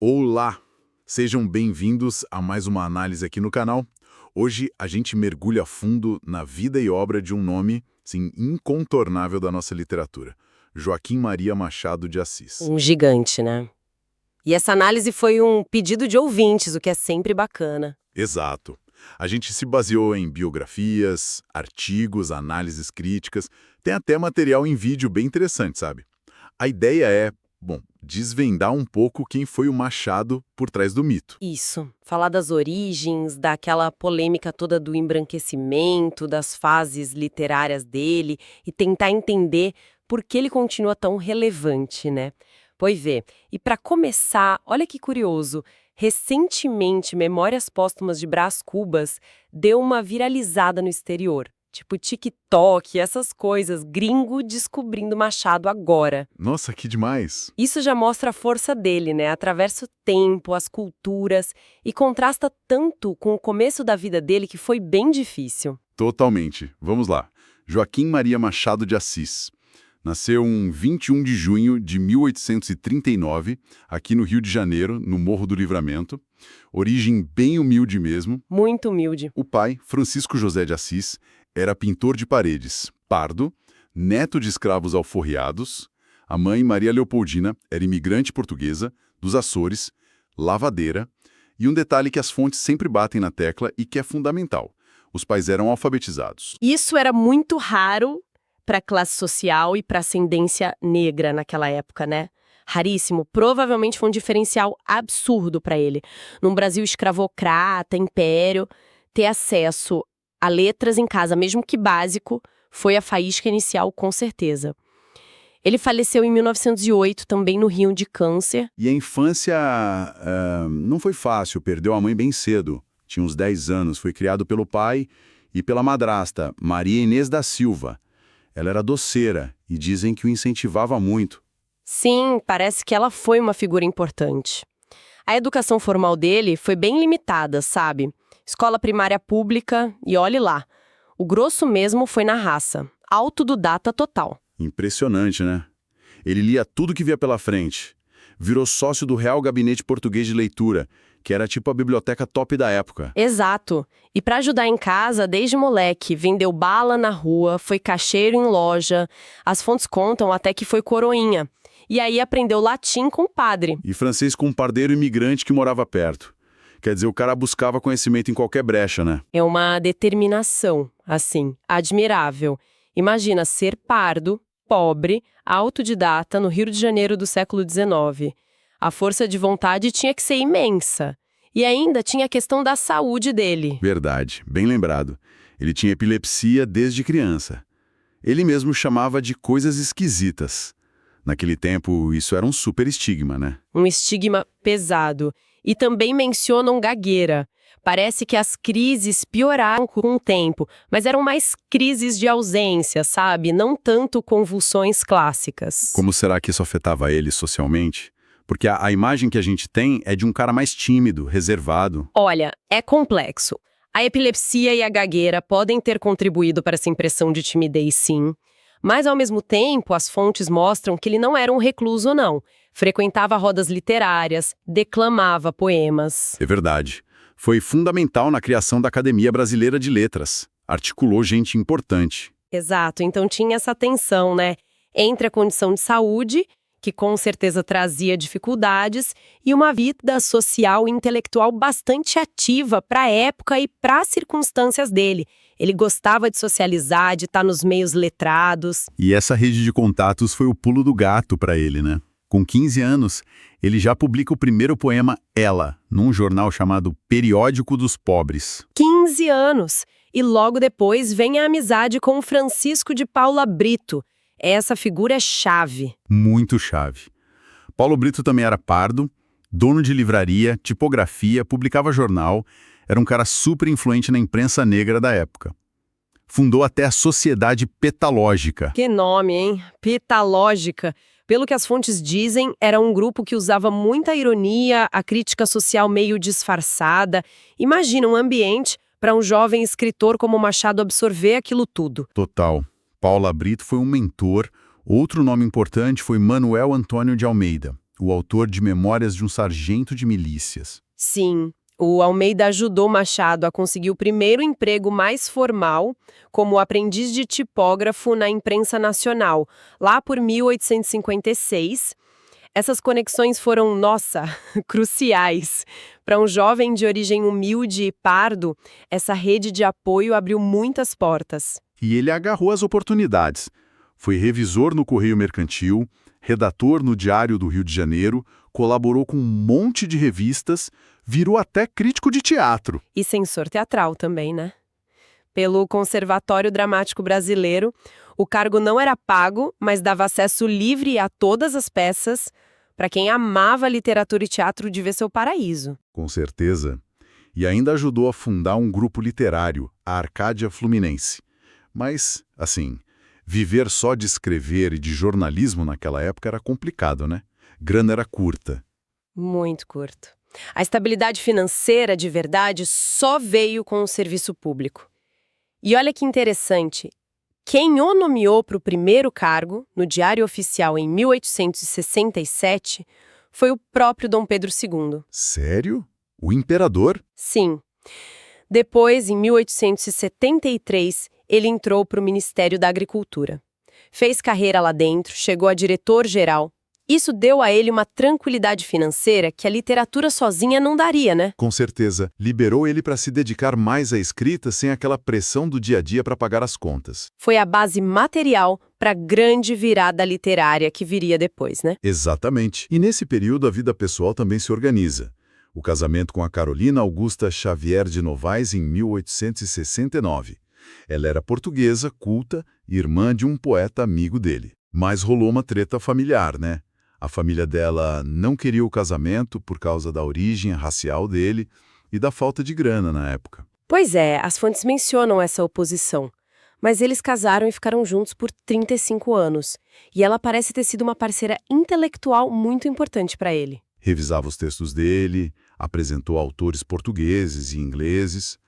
Olá! Sejam bem-vindos a mais uma análise aqui no canal. Hoje a gente mergulha a fundo na vida e obra de um nome, sim, incontornável da nossa literatura, Joaquim Maria Machado de Assis. Um gigante, né? E essa análise foi um pedido de ouvintes, o que é sempre bacana. Exato. A gente se baseou em biografias, artigos, análises críticas, tem até material em vídeo bem interessante, sabe? A ideia é, desvendar um pouco quem foi o Machado por trás do mito. Isso. Falar das origens, daquela polêmica toda do embranquecimento, das fases literárias dele e tentar entender por que ele continua tão relevante, né? Pois é. E para começar, olha que curioso. Recentemente, Memórias Póstumas de Brás Cubas deu uma viralizada no exterior. Tipo TikTok, essas coisas, gringo descobrindo Machado agora. Nossa, que demais! Isso já mostra a força dele, né? Atravessa o tempo, as culturas, e contrasta tanto com o começo da vida dele que foi bem difícil. Totalmente. Vamos lá. Joaquim Maria Machado de Assis. Nasceu em 21 de junho de 1839, aqui no Rio de Janeiro, no Morro do Livramento. Origem bem humilde mesmo. Muito humilde. O pai, Francisco José de Assis, era pintor de paredes, pardo, neto de escravos alforriados. A mãe, Maria Leopoldina, era imigrante portuguesa, dos Açores, lavadeira. E um detalhe que as fontes sempre batem na tecla e que é fundamental. Os pais eram alfabetizados. Isso era muito raro para a classe social e para a ascendência negra naquela época, né? Raríssimo. Provavelmente foi um diferencial absurdo para ele. Num Brasil escravocrata, império, ter acesso a letras em casa, mesmo que básico, foi a faísca inicial, com certeza. Ele faleceu em 1908, também no Rio, de câncer. E a infância não foi fácil, perdeu a mãe bem cedo. Tinha uns 10 anos, foi criado pelo pai e pela madrasta, Maria Inês da Silva. Ela era doceira e dizem que o incentivava muito. Sim, parece que ela foi uma figura importante. A educação formal dele foi bem limitada, sabe? Escola primária pública e olhe lá. O grosso mesmo foi na raça. Autodidata total. Impressionante, né? Ele lia tudo que via pela frente. Virou sócio do Real Gabinete Português de Leitura, que era tipo a biblioteca top da época. Exato. E para ajudar em casa, desde moleque, vendeu bala na rua, foi caixeiro em loja. As fontes contam até que foi coroinha. E aí aprendeu latim com o padre. E francês com um pardeiro imigrante que morava perto. Quer dizer, o cara buscava conhecimento em qualquer brecha, né? É uma determinação, assim, admirável. Imagina ser pardo, pobre, autodidata no Rio de Janeiro do século XIX. A força de vontade tinha que ser imensa. E ainda tinha a questão da saúde dele. Verdade, bem lembrado. Ele tinha epilepsia desde criança. Ele mesmo chamava de coisas esquisitas. Naquele tempo, isso era um super estigma, né? Um estigma pesado. E também mencionam gagueira. Parece que as crises pioraram com o tempo, mas eram mais crises de ausência, sabe? Não tanto convulsões clássicas. Como será que isso afetava ele socialmente? Porque a imagem que a gente tem é de um cara mais tímido, reservado. Olha, é complexo. A epilepsia e a gagueira podem ter contribuído para essa impressão de timidez, sim. Mas, ao mesmo tempo, as fontes mostram que ele não era um recluso, não. Frequentava rodas literárias, declamava poemas. É verdade. Foi fundamental na criação da Academia Brasileira de Letras. Articulou gente importante. Exato, então tinha essa tensão, né? Entre a condição de saúde, que com certeza trazia dificuldades, e uma vida social e intelectual bastante ativa para a época e para as circunstâncias dele. Ele gostava de socializar, de estar nos meios letrados. E essa rede de contatos foi o pulo do gato para ele, né? Com 15 anos, ele já publica o primeiro poema Ela, num jornal chamado Periódico dos Pobres. 15 anos! E logo depois vem a amizade com Francisco de Paula Brito. Essa figura é chave. Muito chave. Paulo Brito também era pardo, dono de livraria, tipografia, publicava jornal, era um cara super influente na imprensa negra da época. Fundou até a Sociedade Petalógica. Que nome, hein? Petalógica. Pelo que as fontes dizem, era um grupo que usava muita ironia, a crítica social meio disfarçada. Imagina um ambiente para um jovem escritor como Machado absorver aquilo tudo. Total. Paula Brito foi um mentor. Outro nome importante foi Manuel Antônio de Almeida, o autor de Memórias de um Sargento de Milícias. Sim, o Almeida ajudou Machado a conseguir o primeiro emprego mais formal como aprendiz de tipógrafo na imprensa nacional, lá por 1856. Essas conexões foram, nossa, cruciais. Para um jovem de origem humilde e pardo, essa rede de apoio abriu muitas portas. E ele agarrou as oportunidades. Foi revisor no Correio Mercantil, redator no Diário do Rio de Janeiro, colaborou com um monte de revistas, virou até crítico de teatro. E censor teatral também, né? Pelo Conservatório Dramático Brasileiro, o cargo não era pago, mas dava acesso livre a todas as peças. Para quem amava literatura e teatro, devia ser o paraíso. Com certeza. E ainda ajudou a fundar um grupo literário, a Arcádia Fluminense. Mas, assim, viver só de escrever e de jornalismo naquela época era complicado, né? Grana era curta. Muito curto. A estabilidade financeira de verdade só veio com o serviço público. E olha que interessante, quem o nomeou para o primeiro cargo, no Diário Oficial em 1867, foi o próprio Dom Pedro II. Sério? O imperador? Sim. Depois, em 1873, ele entrou para o Ministério da Agricultura. Fez carreira lá dentro, chegou a diretor-geral. Isso deu a ele uma tranquilidade financeira que a literatura sozinha não daria, né? Com certeza. Liberou ele para se dedicar mais à escrita sem aquela pressão do dia a dia para pagar as contas. Foi a base material para a grande virada literária que viria depois, né? Exatamente. E nesse período a vida pessoal também se organiza. O casamento com a Carolina Augusta Xavier de Novaes em 1869. Ela era portuguesa, culta, irmã de um poeta amigo dele. Mas rolou uma treta familiar, né? A família dela não queria o casamento por causa da origem racial dele e da falta de grana na época. Pois é, as fontes mencionam essa oposição. Mas eles casaram e ficaram juntos por 35 anos. E ela parece ter sido uma parceira intelectual muito importante para ele. Revisava os textos dele, apresentou autores portugueses e ingleses.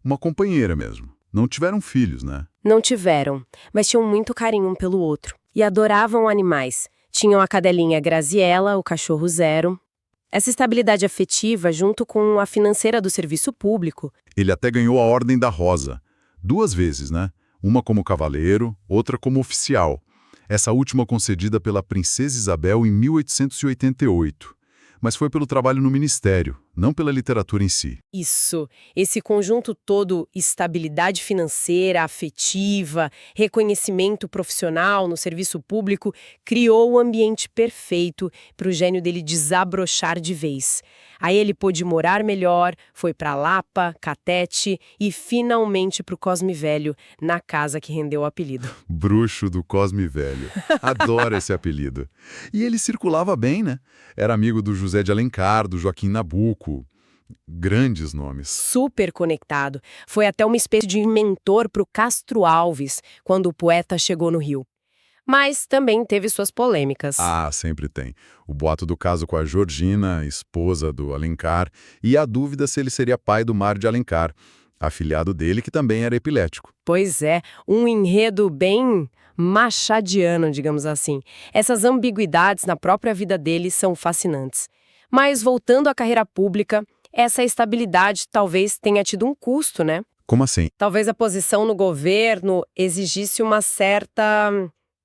Uma companheira mesmo. Não tiveram filhos, né? Não tiveram, mas tinham muito carinho um pelo outro. E adoravam animais. Tinham a cadelinha Graziella, o cachorro Zero. Essa estabilidade afetiva, junto com a financeira do serviço público. Ele até ganhou a Ordem da Rosa. 2 vezes, né? Uma como cavaleiro, outra como oficial. Essa última concedida pela Princesa Isabel em 1888. Mas foi pelo trabalho no ministério, não pela literatura em si. Isso, esse conjunto todo, estabilidade financeira, afetiva, reconhecimento profissional no serviço público, criou o ambiente perfeito para o gênio dele desabrochar de vez. Aí ele pôde morar melhor, foi para Lapa, Catete e finalmente para o Cosme Velho, na casa que rendeu o apelido. Bruxo do Cosme Velho. Adoro esse apelido. E ele circulava bem, né? Era amigo do José de Alencar, do Joaquim Nabuco. Grandes nomes. Super conectado. Foi até uma espécie de mentor para o Castro Alves, quando o poeta chegou no Rio. Mas também teve suas polêmicas. Ah, sempre tem. O boato do caso com a Georgina, esposa do Alencar, e a dúvida se ele seria pai do Mário de Alencar, afilhado dele que também era epilético. Pois é, um enredo bem machadiano, digamos assim. Essas ambiguidades na própria vida dele são fascinantes. Mas voltando à carreira pública, essa estabilidade talvez tenha tido um custo, né? Como assim? Talvez a posição no governo exigisse uma certa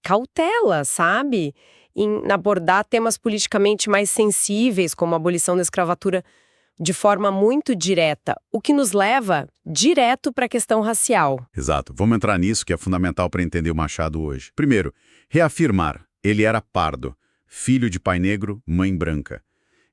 cautela, sabe? Em abordar temas politicamente mais sensíveis, como a abolição da escravatura, de forma muito direta, o que nos leva direto para a questão racial. Exato. Vamos entrar nisso, que é fundamental para entender o Machado hoje. Primeiro, reafirmar. Ele era pardo, filho de pai negro, mãe branca.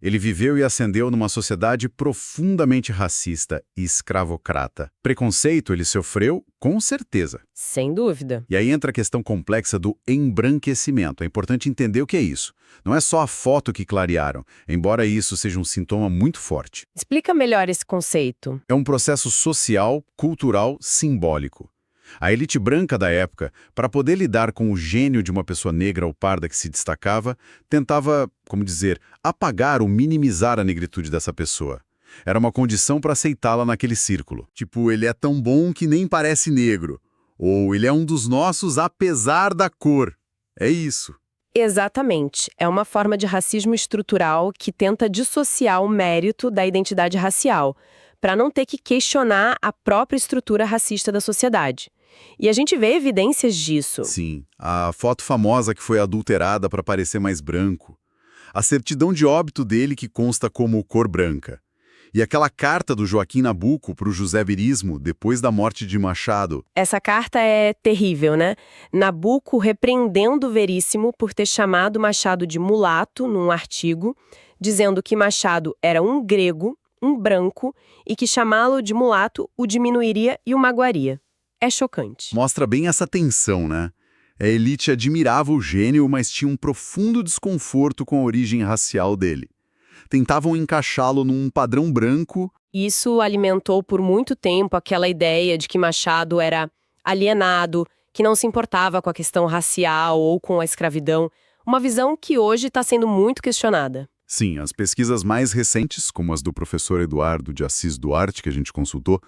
Ele viveu e ascendeu numa sociedade profundamente racista e escravocrata. Preconceito ele sofreu, com certeza. Sem dúvida. E aí entra a questão complexa do embranquecimento. É importante entender o que é isso. Não é só a foto que clarearam, embora isso seja um sintoma muito forte. Explica melhor esse conceito. É um processo social, cultural, simbólico. A elite branca da época, para poder lidar com o gênio de uma pessoa negra ou parda que se destacava, tentava, como dizer, apagar ou minimizar a negritude dessa pessoa. Era uma condição para aceitá-la naquele círculo. Tipo, ele é tão bom que nem parece negro. Ou ele é um dos nossos apesar da cor. É isso. Exatamente. É uma forma de racismo estrutural que tenta dissociar o mérito da identidade racial, para não ter que questionar a própria estrutura racista da sociedade. E a gente vê evidências disso. Sim, a foto famosa que foi adulterada para parecer mais branco. A certidão de óbito dele que consta como cor branca. E aquela carta do Joaquim Nabuco para o José Verismo depois da morte de Machado. Essa carta é terrível, né? Nabuco repreendendo Veríssimo por ter chamado Machado de mulato num artigo, dizendo que Machado era um grego, um branco, e que chamá-lo de mulato o diminuiria e o magoaria. É chocante. Mostra bem essa tensão, né? A elite admirava o gênio, mas tinha um profundo desconforto com a origem racial dele. Tentavam encaixá-lo num padrão branco. Isso alimentou por muito tempo aquela ideia de que Machado era alienado, que não se importava com a questão racial ou com a escravidão, uma visão que hoje está sendo muito questionada. Sim, as pesquisas mais recentes, como as do professor Eduardo de Assis Duarte, que a gente consultou,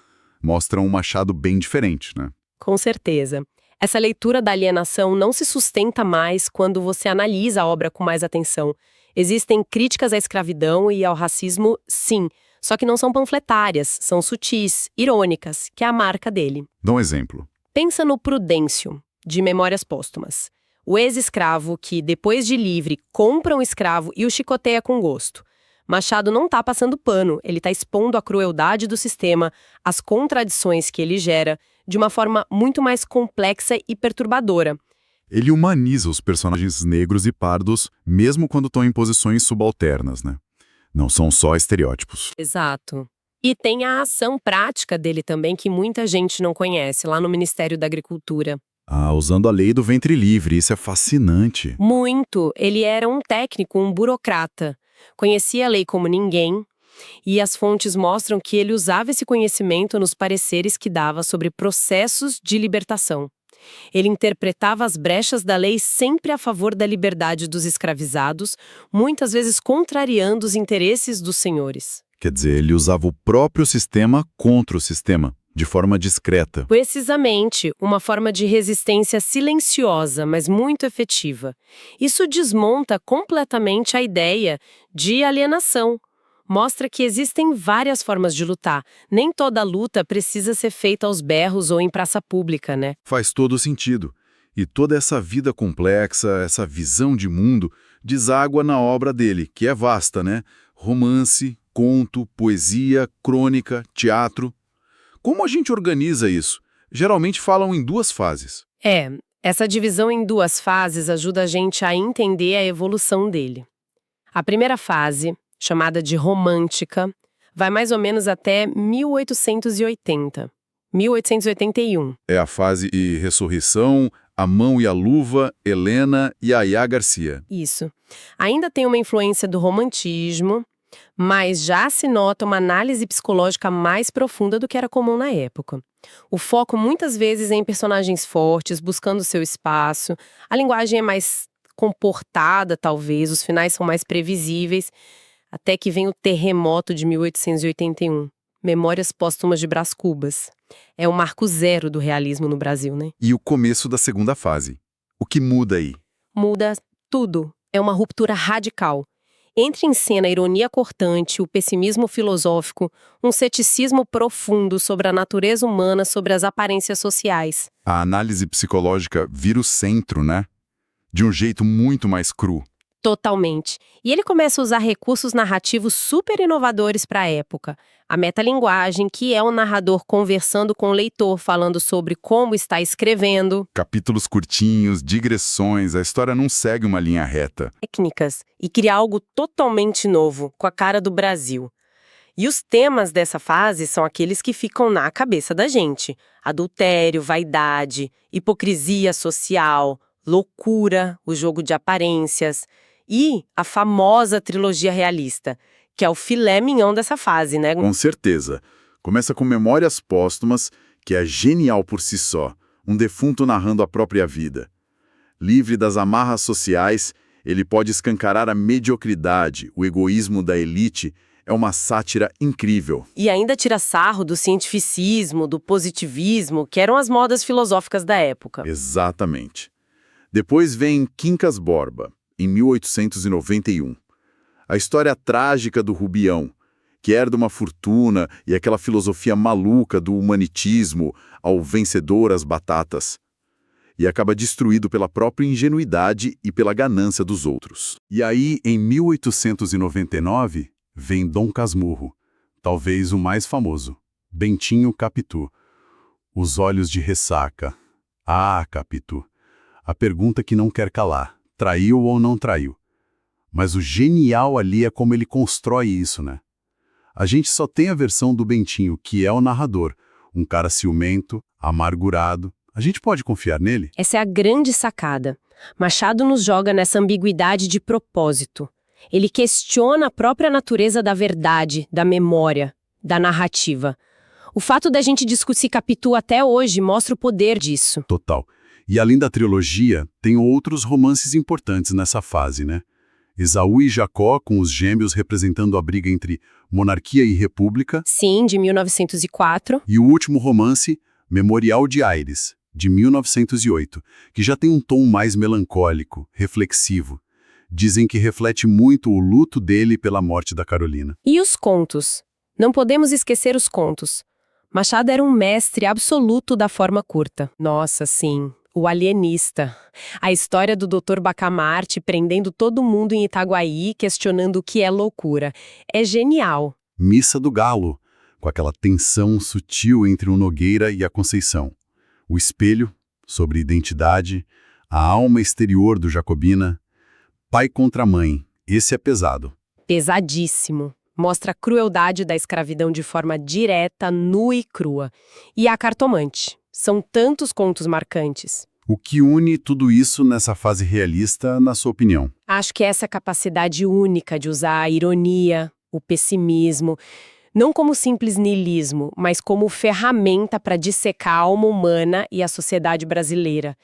mostram um Machado bem diferente, né? Com certeza. Essa leitura da alienação não se sustenta mais quando você analisa a obra com mais atenção. Existem críticas à escravidão e ao racismo, sim, só que não são panfletárias, são sutis, irônicas, que é a marca dele. Dá um exemplo. Pensa no Prudêncio, de Memórias Póstumas. O ex-escravo que, depois de livre, compra um escravo e o chicoteia com gosto. Machado não está passando pano, ele está expondo a crueldade do sistema, as contradições que ele gera, de uma forma muito mais complexa e perturbadora. Ele humaniza os personagens negros e pardos, mesmo quando estão em posições subalternas, né? Não são só estereótipos. Exato. E tem a ação prática dele também, que muita gente não conhece, lá no Ministério da Agricultura. Ah, usando a lei do ventre livre, isso é fascinante. Muito. Ele era um técnico, um burocrata. Conhecia a lei como ninguém, e as fontes mostram que ele usava esse conhecimento nos pareceres que dava sobre processos de libertação. Ele interpretava as brechas da lei sempre a favor da liberdade dos escravizados, muitas vezes contrariando os interesses dos senhores. Quer dizer, ele usava o próprio sistema contra o sistema, de forma discreta. Precisamente, uma forma de resistência silenciosa, mas muito efetiva. Isso desmonta completamente a ideia de alienação. Mostra que existem várias formas de lutar. Nem toda luta precisa ser feita aos berros ou em praça pública, né? Faz todo sentido. E toda essa vida complexa, essa visão de mundo, deságua na obra dele, que é vasta, né? Romance, conto, poesia, crônica, teatro. Como a gente organiza isso? Geralmente falam em duas fases. Essa divisão em duas fases ajuda a gente a entender a evolução dele. A primeira fase, chamada de romântica, vai mais ou menos até 1880, 1881. É a fase de Ressurreição, A Mão e a Luva, Helena e Ayá Garcia. Isso. Ainda tem uma influência do romantismo, mas já se nota uma análise psicológica mais profunda do que era comum na época. O foco muitas vezes é em personagens fortes, buscando seu espaço, a linguagem é mais comportada, talvez, os finais são mais previsíveis, até que vem o terremoto de 1881, Memórias Póstumas de Brás Cubas. É o marco zero do realismo no Brasil, né? E o começo da segunda fase. O que muda aí? Muda tudo. É uma ruptura radical. Entra em cena a ironia cortante, o pessimismo filosófico, um ceticismo profundo sobre a natureza humana, sobre as aparências sociais. A análise psicológica vira o centro, né? De um jeito muito mais cru. Totalmente. E ele começa a usar recursos narrativos super inovadores para a época. A metalinguagem, que é o narrador conversando com o leitor, falando sobre como está escrevendo. Capítulos curtinhos, digressões, a história não segue uma linha reta. Técnicas. E cria algo totalmente novo, com a cara do Brasil. E os temas dessa fase são aqueles que ficam na cabeça da gente. Adultério, vaidade, hipocrisia social, loucura, o jogo de aparências. E a famosa trilogia realista, que é o filé mignon dessa fase, né? Com certeza. Começa com Memórias Póstumas, que é genial por si só, um defunto narrando a própria vida. Livre das amarras sociais, ele pode escancarar a mediocridade, o egoísmo da elite. É uma sátira incrível. E ainda tira sarro do cientificismo, do positivismo, que eram as modas filosóficas da época. Exatamente. Depois vem Quincas Borba, em 1891. A história trágica do Rubião, que herda uma fortuna e aquela filosofia maluca do humanitismo ao vencedor as batatas, e acaba destruído pela própria ingenuidade e pela ganância dos outros. E aí, em 1899, vem Dom Casmurro, talvez o mais famoso, Bentinho Capitu. Os olhos de ressaca. Ah, Capitu. A pergunta que não quer calar, traiu ou não traiu? Mas o genial ali é como ele constrói isso, né? A gente só tem a versão do Bentinho, que é o narrador, um cara ciumento, amargurado. A gente pode confiar nele? Essa é a grande sacada. Machado nos joga nessa ambiguidade de propósito. Ele questiona a própria natureza da verdade, da memória, da narrativa. O fato da gente discutir Capitu até hoje mostra o poder disso. Total. E além da trilogia, tem outros romances importantes nessa fase, né? Esaú e Jacó, com os gêmeos representando a briga entre monarquia e república. Sim, de 1904. E o último romance, Memorial de Aires, de 1908, que já tem um tom mais melancólico, reflexivo. Dizem que reflete muito o luto dele pela morte da Carolina. E os contos? Não podemos esquecer os contos. Machado era um mestre absoluto da forma curta. Nossa, sim. O Alienista. A história do Dr. Bacamarte prendendo todo mundo em Itaguaí, questionando o que é loucura. É genial. Missa do Galo, com aquela tensão sutil entre o Nogueira e a Conceição. O espelho, sobre identidade, a alma exterior do Jacobina. Pai contra mãe, esse é pesado. Pesadíssimo. Mostra a crueldade da escravidão de forma direta, nua e crua. E a Cartomante. São tantos contos marcantes. O que une tudo isso nessa fase realista, na sua opinião? Acho que essa capacidade única de usar a ironia, o pessimismo, não como simples niilismo, mas como ferramenta para dissecar a alma humana e a sociedade brasileira.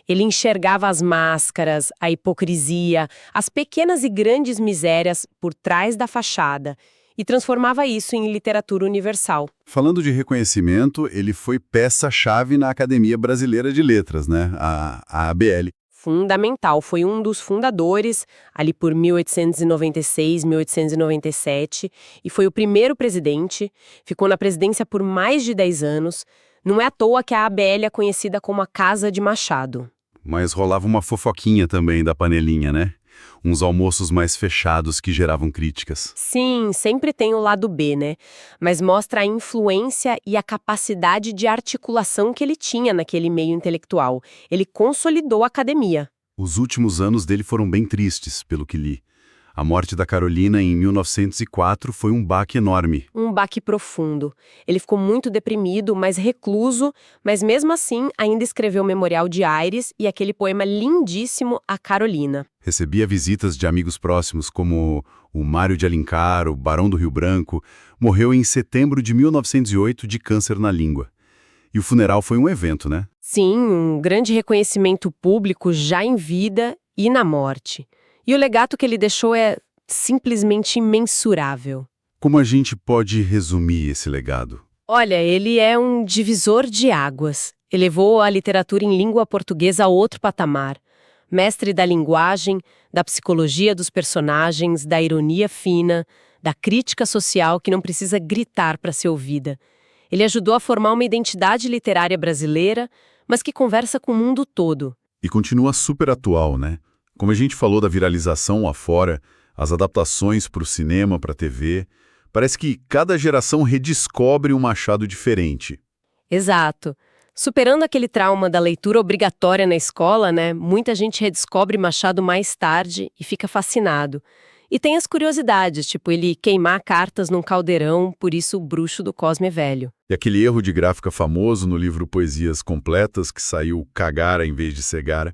Ele enxergava as máscaras, a hipocrisia, as pequenas e grandes misérias por trás da fachada e transformava isso em literatura universal. Falando de reconhecimento, ele foi peça-chave na Academia Brasileira de Letras, né? A ABL. Fundamental, foi um dos fundadores, ali por 1896, 1897, e foi o primeiro presidente, ficou na presidência por mais de 10 anos. Não é à toa que a ABL é conhecida como a Casa de Machado. Mas rolava uma fofoquinha também da panelinha, né? Uns almoços mais fechados que geravam críticas. Sim, sempre tem o lado B, né? Mas mostra a influência e a capacidade de articulação que ele tinha naquele meio intelectual. Ele consolidou a academia. Os últimos anos dele foram bem tristes, pelo que li. A morte da Carolina em 1904 foi um baque enorme. Um baque profundo. Ele ficou muito deprimido, mas recluso, mas mesmo assim ainda escreveu o Memorial de Aires e aquele poema lindíssimo, A Carolina. Recebia visitas de amigos próximos, como o Mário de Alencar, o Barão do Rio Branco. Morreu em setembro de 1908 de câncer na língua. E o funeral foi um evento, né? Sim, um grande reconhecimento público já em vida e na morte. E o legado que ele deixou é simplesmente imensurável. Como a gente pode resumir esse legado? Olha, ele é um divisor de águas. Elevou a literatura em língua portuguesa a outro patamar. Mestre da linguagem, da psicologia dos personagens, da ironia fina, da crítica social que não precisa gritar para ser ouvida. Ele ajudou a formar uma identidade literária brasileira, mas que conversa com o mundo todo. E continua super atual, né? Como a gente falou da viralização lá fora, as adaptações para o cinema, para a TV, parece que cada geração redescobre um Machado diferente. Exato. Superando aquele trauma da leitura obrigatória na escola, né? Muita gente redescobre Machado mais tarde e fica fascinado. E tem as curiosidades, tipo ele queimar cartas num caldeirão, por isso o bruxo do Cosme é velho. E aquele erro de gráfica famoso no livro Poesias Completas, que saiu Cagara em vez de Cegara.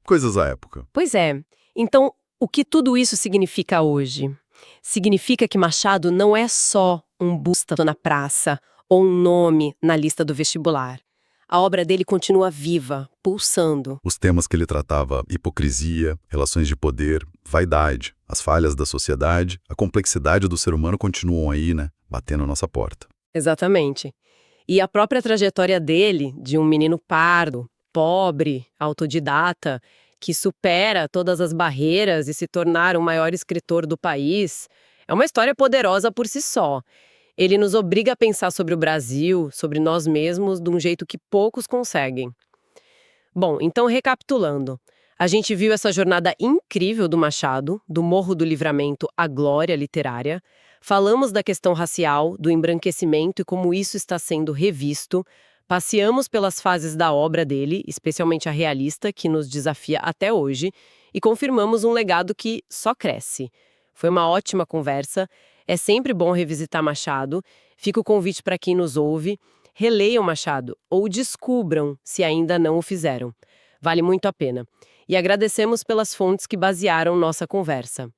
Coisas da época. Pois é. Então, o que tudo isso significa hoje? Significa que Machado não é só um busto na praça ou um nome na lista do vestibular. A obra dele continua viva, pulsando. Os temas que ele tratava, hipocrisia, relações de poder, vaidade, as falhas da sociedade, a complexidade do ser humano continuam aí, né? Batendo a nossa porta. Exatamente. E a própria trajetória dele, de um menino pardo, pobre, autodidata, que supera todas as barreiras e se tornar o maior escritor do país, é uma história poderosa por si só. Ele nos obriga a pensar sobre o Brasil, sobre nós mesmos, de um jeito que poucos conseguem. Bom, então recapitulando. A gente viu essa jornada incrível do Machado, do Morro do Livramento à glória literária. Falamos da questão racial, do embranquecimento e como isso está sendo revisto. Passeamos pelas fases da obra dele, especialmente a realista, que nos desafia até hoje, e confirmamos um legado que só cresce. Foi uma ótima conversa. É sempre bom revisitar Machado. Fica o convite para quem nos ouve. Releiam Machado ou descubram se ainda não o fizeram. Vale muito a pena. E agradecemos pelas fontes que basearam nossa conversa.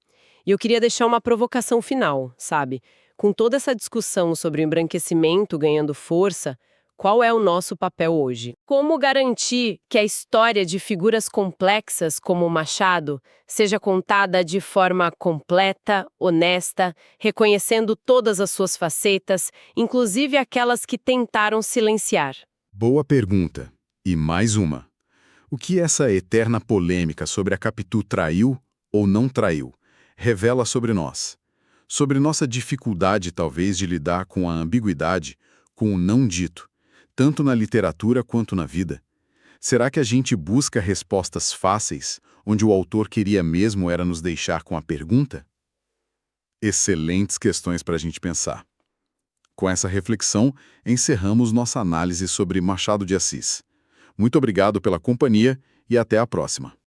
E eu queria deixar uma provocação final, sabe? Com toda essa discussão sobre o embranquecimento ganhando força, qual é o nosso papel hoje? Como garantir que a história de figuras complexas como Machado seja contada de forma completa, honesta, reconhecendo todas as suas facetas, inclusive aquelas que tentaram silenciar? Boa pergunta. E mais uma. O que essa eterna polêmica sobre a Capitu traiu ou não traiu revela sobre nós? Sobre nossa dificuldade, talvez, de lidar com a ambiguidade, com o não dito, tanto na literatura quanto na vida? Será que a gente busca respostas fáceis, onde o autor queria mesmo era nos deixar com a pergunta? Excelentes questões para a gente pensar. Com essa reflexão, encerramos nossa análise sobre Machado de Assis. Muito obrigado pela companhia e até a próxima.